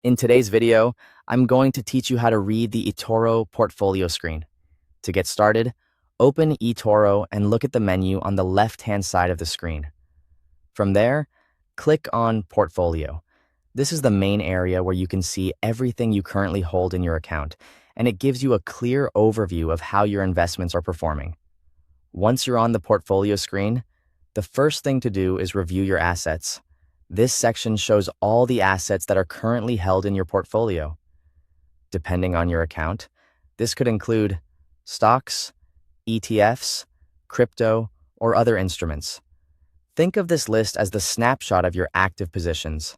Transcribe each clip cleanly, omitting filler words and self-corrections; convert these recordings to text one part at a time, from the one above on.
In today's video, I'm going to teach you how to read the eToro portfolio screen. To get started, open eToro and look at the menu on the left-hand side of the screen. From there, click on Portfolio. This is the main area where you can see everything you currently hold in your account, and it gives you a clear overview of how your investments are performing. Once you're on the portfolio screen, the first thing to do is review your assets. This section shows all the assets that are currently held in your portfolio. Depending on your account, this could include stocks, ETFs, crypto, or other instruments. Think of this list as the snapshot of your active positions.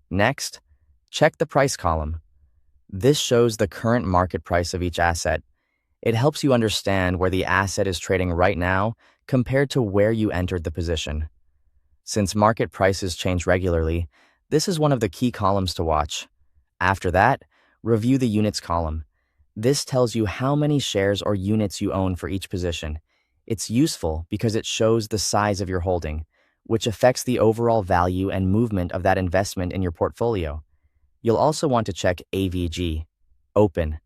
Next, check the price column. This shows the current market price of each asset. It helps you understand where the asset is trading right now compared to where you entered the position. Since market prices change regularly, this is one of the key columns to watch. After that, review the units column. This tells you how many shares or units you own for each position. It's useful because it shows the size of your holding, which affects the overall value and movement of that investment in your portfolio. You'll also want to check AVG, Open.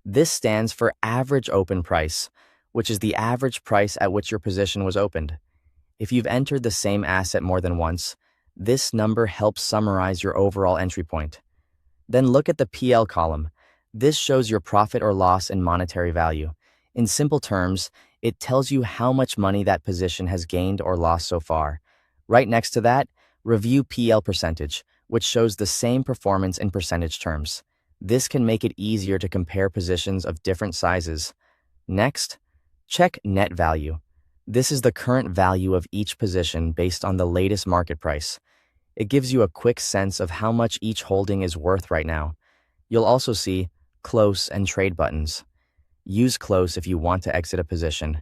This stands for Average Open Price, which is the average price at which your position was opened. If you've entered the same asset more than once, this number helps summarize your overall entry point. Then look at the PL column. This shows your profit or loss in monetary value. In simple terms, it tells you how much money that position has gained or lost so far. Right next to that, review PL percentage, which shows the same performance in percentage terms. This can make it easier to compare positions of different sizes. Next, check net value. This is the current value of each position based on the latest market price. It gives you a quick sense of how much each holding is worth right now. You'll also see Close and Trade buttons. Use Close if you want to exit a position.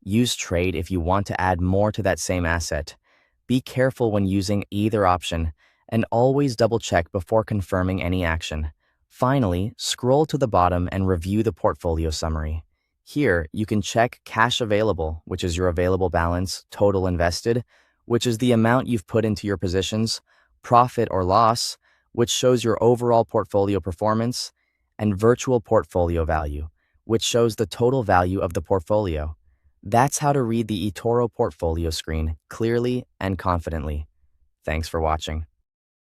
Use Trade if you want to add more to that same asset. Be careful when using either option, and always double-check before confirming any action. Finally, scroll to the bottom and review the portfolio summary. Here, you can check cash available, which is your available balance, total invested, which is the amount you've put into your positions, profit or loss, which shows your overall portfolio performance, and virtual portfolio value, which shows the total value of the portfolio. That's how to read the eToro portfolio screen clearly and confidently. Thanks for watching.